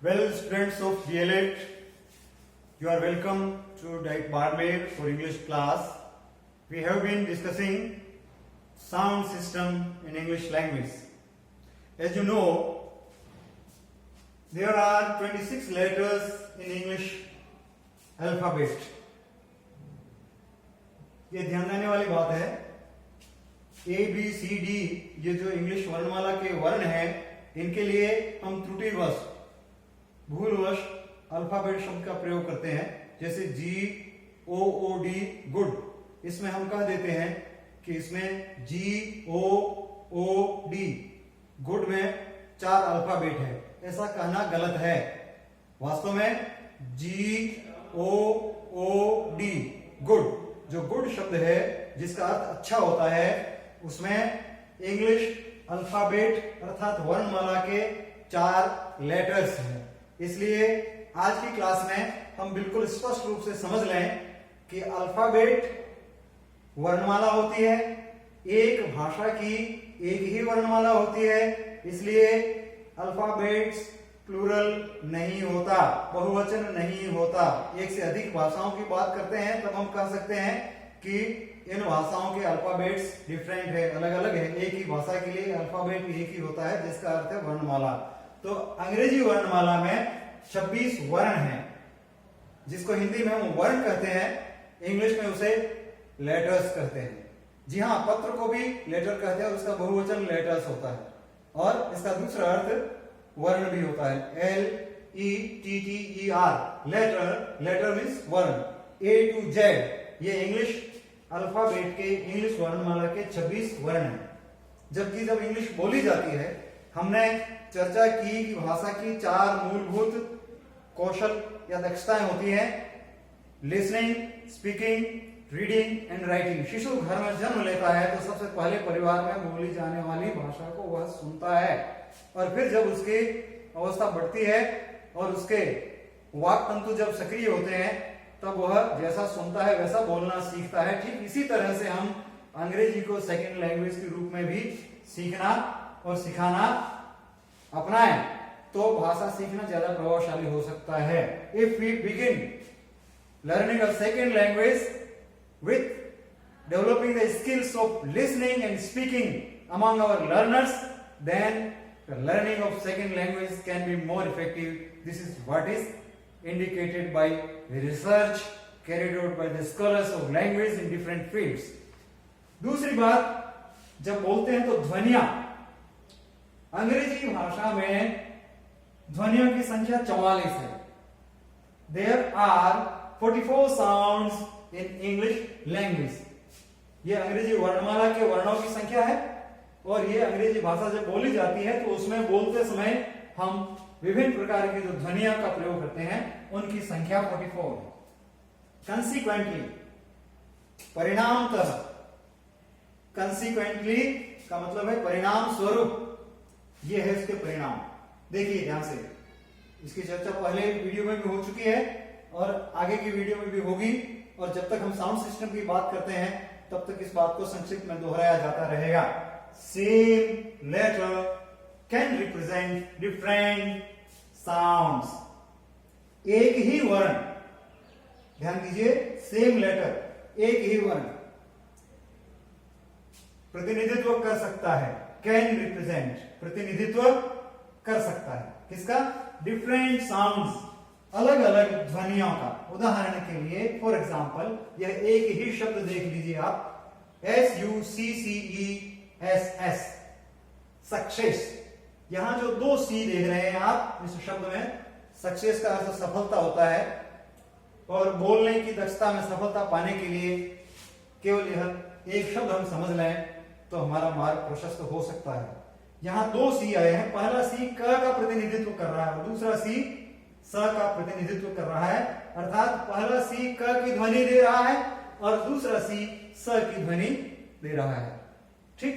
Well, students of DLED, you are welcome to Dike Barmer for English class. We have been discussing sound system in English language. As you know, there are 26 letters in English alphabet. ये ध्यान देने वाली बात है, A B C D ये जो English वर्णमाला के वर्ण हैं, इनके लिए हम त्रुटिवश भूलवश अल्फाबेट शब्द का प्रयोग करते हैं, जैसे जी ओ ओ डी गुड। इसमें हम कह देते हैं कि इसमें जी ओ ओ डी गुड में 4 अल्फाबेट है। ऐसा कहना गलत है। वास्तव में जी ओ ओ डी गुड, जो गुड शब्द है जिसका अर्थ अच्छा होता है, उसमें इंग्लिश अल्फाबेट अर्थात वर्णमाला के 4 लेटर्स हैं। इसलिए आज की क्लास में हम बिल्कुल स्पष्ट रूप से समझ लें कि अल्फाबेट वर्णमाला होती है, एक भाषा की एक ही वर्णमाला होती है, इसलिए अल्फाबेट्स प्लूरल नहीं होता, बहुवचन नहीं होता। एक से अधिक भाषाओं की बात करते हैं तब हम कह सकते हैं कि इन भाषाओं के अल्फाबेट्स डिफरेंट है, अलग अलग है। एक ही भाषा के लिए अल्फाबेट एक ही होता है, जिसका अर्थ है वर्णमाला। तो अंग्रेजी वर्णमाला में 26 वर्ण हैं, जिसको हिंदी में हम वर्ण कहते हैं, इंग्लिश में उसे लेटर्स कहते हैं। जी हाँ, पत्र को भी लेटर कहते हैं, उसका बहुवचन लेटर्स होता है, और इसका दूसरा अर्थ वर्ण भी होता है, LETTER लेटर। लेटर मीन्स वर्ण। A to Z ये इंग्लिश अल्फाबेट के इंग्लिश वर्णमाला के 26 वर्ण हैं। जब इंग्लिश बोली जाती है, हमने चर्चा की कि भाषा की 4 मूलभूत कौशल या दक्षताएं होती हैं, listening, speaking, reading and writing. शिशु घर में जन्म लेता है तो सबसे पहले परिवार में बोली जाने वाली भाषा को वह सुनता है, और फिर जब उसकी अवस्था बढ़ती है और उसके वाक तंतु जब सक्रिय होते हैं, तब वह जैसा सुनता है वैसा बोलना सीखता है। ठीक इसी तरह से हम अंग्रेजी को सेकेंड लैंग्वेज के रूप में भी सीखना और सिखाना अपनाएं तो भाषा सीखना ज्यादा प्रभावशाली हो सकता है। If we begin learning a second language with developing the skills of listening and speaking among our learners, then the learning of second language can be more effective. This is what is indicated by research carried out by the scholars of language in different fields. दूसरी बात, जब बोलते हैं तो ध्वनियां, अंग्रेजी भाषा में ध्वनियों की संख्या 44 है। There are 44 sounds in English language. ये अंग्रेजी वर्णमाला के वर्णों की संख्या है, और ये अंग्रेजी भाषा जब बोली जाती है तो उसमें बोलते समय हम विभिन्न प्रकार की जो ध्वनियों का प्रयोग करते हैं, उनकी संख्या 44 है। कंसीक्वेंटली, परिणामतः, कंसीक्वेंटली का मतलब है परिणाम स्वरूप, ये है इसके परिणाम। देखिए ध्यान से, इसकी चर्चा पहले वीडियो में भी हो चुकी है और आगे की वीडियो में भी होगी, और जब तक हम साउंड सिस्टम की बात करते हैं तब तक इस बात को संक्षिप्त में दोहराया जाता रहेगा। Same letter can represent different sounds. एक ही वर्ण, ध्यान दीजिए, सेम लेटर, एक ही वर्ण प्रतिनिधित्व कर सकता है। कैन रिप्रेजेंट, प्रतिनिधित्व कर सकता है किसका? डिफरेंट साउंड्स, अलग अलग ध्वनियों का। उदाहरण के लिए, फॉर एग्जाम्पल, यह एक ही शब्द देख लीजिए आप, SUCCESS, सक्सेस। यहां जो 2 सी देख रहे हैं आप इस शब्द में, सक्सेस का अर्थ सफलता होता है, और बोलने की दक्षता में सफलता पाने के लिए केवल यह एक शब्द हम समझ लें तो हमारा मार्ग प्रशस्त हो सकता है। यहां 2 सी आए हैं, पहला सी क का प्रतिनिधित्व कर रहा है और दूसरा सी स का प्रतिनिधित्व कर रहा है, अर्थात पहला सी क की ध्वनि दे रहा है और दूसरा सी स की ध्वनि दे रहा है। ठीक,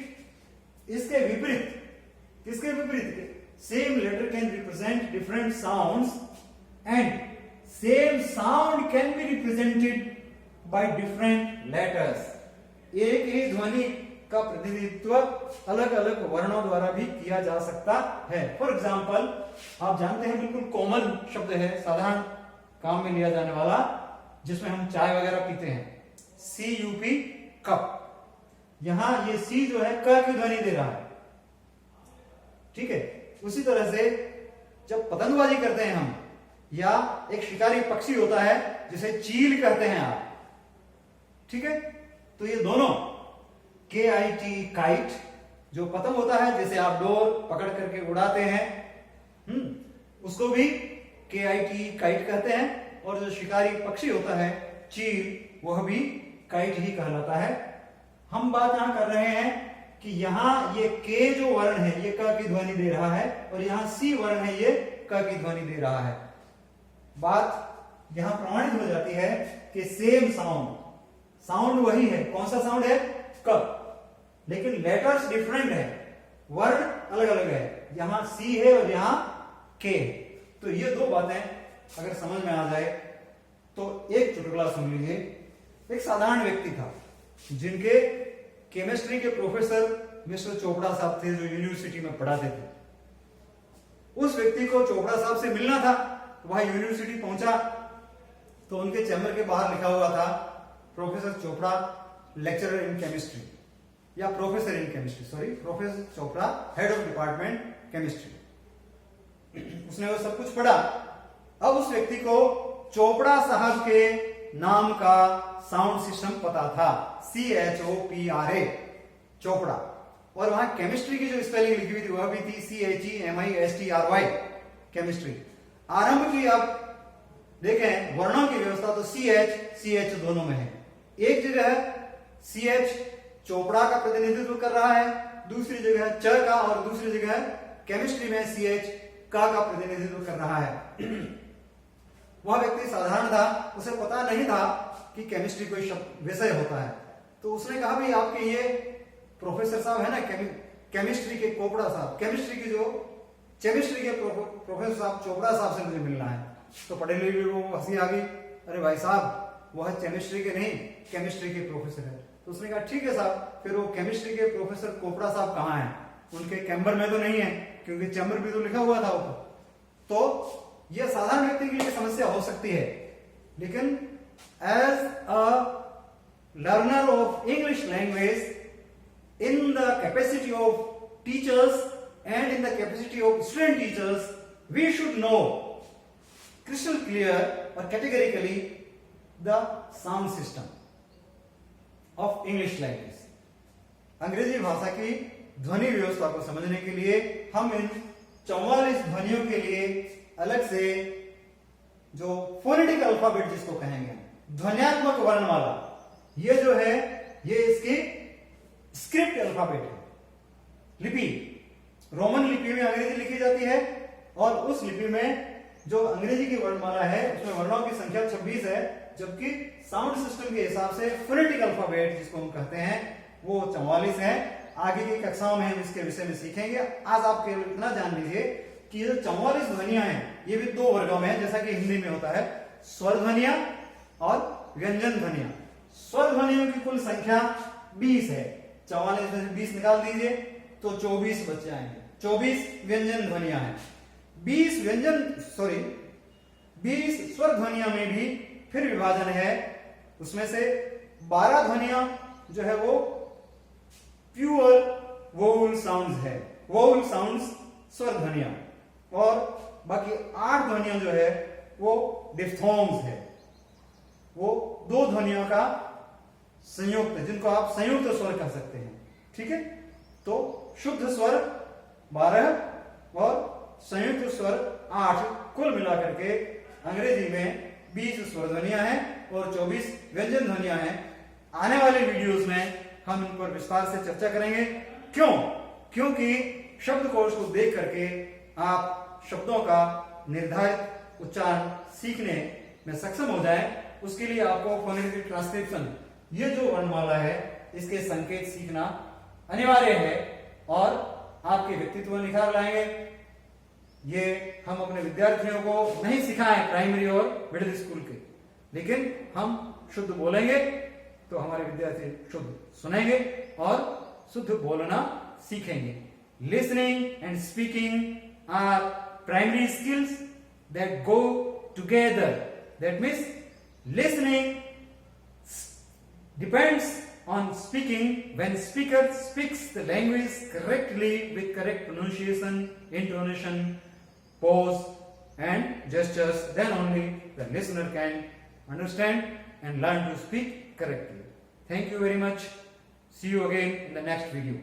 इसके विपरीत, किसके विपरीत? Same letter can represent different sounds and same sound can be represented by different letters. एक ही ध्वनि का प्रतिनिधित्व अलग अलग वर्णों द्वारा भी किया जा सकता है। फॉर एग्जाम्पल, आप जानते हैं बिल्कुल कॉमन शब्द है, साधारण काम में लिया जाने वाला, जिसमें हम चाय वगैरह पीते हैं, CUP कप। यहां ये सी जो है क की ध्वनि दे रहा है, ठीक है। उसी तरह से जब पतंगबाजी करते हैं हम, या एक शिकारी पक्षी होता है जिसे चील कहते हैं आप, ठीक है, तो ये दोनों KIT काइट, जो पतंग होता है जिसे आप डोर पकड़ करके उड़ाते हैं, उसको भी KIT काइट कहते हैं, और जो शिकारी पक्षी होता है चील, वह भी काइट ही कहलाता है। हम बात यहां कर रहे हैं कि यहां ये K जो वर्ण है ये क की ध्वनि दे रहा है, और यहां C वर्ण है ये क की ध्वनि दे रहा है। बात यहां प्रमाणित हो जाती है कि सेम साउंड वही है। कौन सा साउंड है? क, लेकिन लेटर्स डिफरेंट है, वर्ण अलग अलग है। यहां C है और यहां K। तो ये दो बातें अगर समझ में आ जाए तो एक चुटकुला सुन लीजिए। एक साधारण व्यक्ति था जिनके केमिस्ट्री के प्रोफेसर मिस्टर चोपड़ा साहब थे, जो यूनिवर्सिटी में पढ़ाते थे। उस व्यक्ति को चोपड़ा साहब से मिलना था, वह यूनिवर्सिटी पहुंचा तो उनके चैम्बर के बाहर लिखा हुआ था professor Chopra lecturer in chemistry, या professor in chemistry, sorry, professor Chopra head of department chemistry. उसने वो सब कुछ पढ़ा। अब उस व्यक्ति को चोपड़ा साहब के नाम का साउंड सिस्टम पता था, CHOPRA, चोपड़ा, और वहां केमिस्ट्री की जो स्पेलिंग लिखी हुई थी वह भी थी CHEMISTRY, केमिस्ट्री। आरंभ की आप देखें वर्णों की व्यवस्था तो CH दोनों में है। एक जगह है CH चोपड़ा का प्रतिनिधित्व कर रहा है, दूसरी जगह है च का, और दूसरी जगह है केमिस्ट्री में CH का प्रतिनिधित्व कर रहा है। वह व्यक्ति साधारण था, उसे पता नहीं था कि केमिस्ट्री कोई विषय होता है। तो उसने कहा भाई आपके ये प्रोफेसर साहब है ना केमिस्ट्री के चोपड़ा साहब, केमिस्ट्री के प्रोफेसर साहब चोपड़ा साहब से मुझे मिलना है। तो पढ़े लिखे को हंसी आ गई, अरे भाई साहब वह केमिस्ट्री के नहीं, केमिस्ट्री के प्रोफेसर है। तो उसने कहा ठीक है साहब, फिर वो केमिस्ट्री के प्रोफेसर चोपड़ा साहब कहाँ हैं? उनके चैम्बर में तो नहीं है, क्योंकि चैम्बर भी तो लिखा हुआ था ऊपर। तो यह साधारण व्यक्ति के लिए समस्या हो सकती है, लेकिन as a learner of English language, in the capacity of teachers and in the capacity of student teachers, we should know crystal clear or categorically the sound system of English language. अंग्रेजी भाषा की ध्वनि व्यवस्था को समझने के लिए हम इन 44 ध्वनियों के लिए अलग से जो फोनेटिक अल्फाबेट जिसको कहेंगे, ध्वन्यात्मक वर्णमाला, ये जो है ये इसकी स्क्रिप्ट अल्फाबेट है, लिपि। रोमन लिपि में अंग्रेजी लिखी जाती है, और उस लिपि में जो अंग्रेजी की वर्णमाला है उसमें वर्णों की संख्या 26 है, जबकि साउंड सिस्टम के हिसाब से फोनेटिक अल्फाबेट जिसको हम कहते हैं वो 44 है। आगे की कक्षाओं में हम इसके विषय में सीखेंगे। आज आप केवल इतना जान लीजिए कि ये जो 44 ध्वनियां हैं ये भी दो वर्गों में है, जैसा कि हिंदी में होता है, स्वर ध्वनियां और व्यंजन ध्वनियां। स्वर ध्वनियों की कुल संख्या 20 है। 44 में से 20 निकाल दीजिए तो 24 बच जाएंगे। 24 व्यंजन ध्वनियां हैं। 20 स्वर ध्वनियां में भी फिर विभाजन है। उसमें से 12 ध्वनियां जो है वो प्योर वोवल साउंड्स है, वोवल साउंड्स स्वर ध्वनियां, और बाकी 8 ध्वनियां जो है वो डिफ्थोंग्स है। वो दो ध्वनियों का संयुक्त, जिनको आप संयुक्त स्वर कह सकते हैं, ठीक है। तो शुद्ध स्वर 12 और संयुक्त स्वर 8, कुल मिलाकर के अंग्रेजी में 20 स्वर ध्वनियां हैं और 24 व्यंजन ध्वनियां हैं। आने वाले वीडियोस में हम इन पर विस्तार से चर्चा करेंगे। क्यों? क्योंकि शब्दकोश को देख करके आप शब्दों का निर्धारित उच्चारण सीखने में सक्षम हो जाएं। उसके लिए आपको फोनेटिक ट्रांसक्रिप्शन, ये जो वर्णमाला है इसके संकेत सीखना अनिवार्य है, और आपके व्यक्तित्व में निखार लाएंगे। ये हम अपने विद्यार्थियों को नहीं सिखाएं प्राइमरी और मिडिल स्कूल के, लेकिन हम शुद्ध बोलेंगे तो हमारे विद्यार्थी शुद्ध सुनेंगे और शुद्ध बोलना सीखेंगे. Listening and speaking are primary skills that go together. That means listening depends on speaking. When speaker speaks the language correctly with correct pronunciation, intonation, pause and gestures, then only the listener can understand and learn to speak correctly. Thank you very much. See you again in the next video.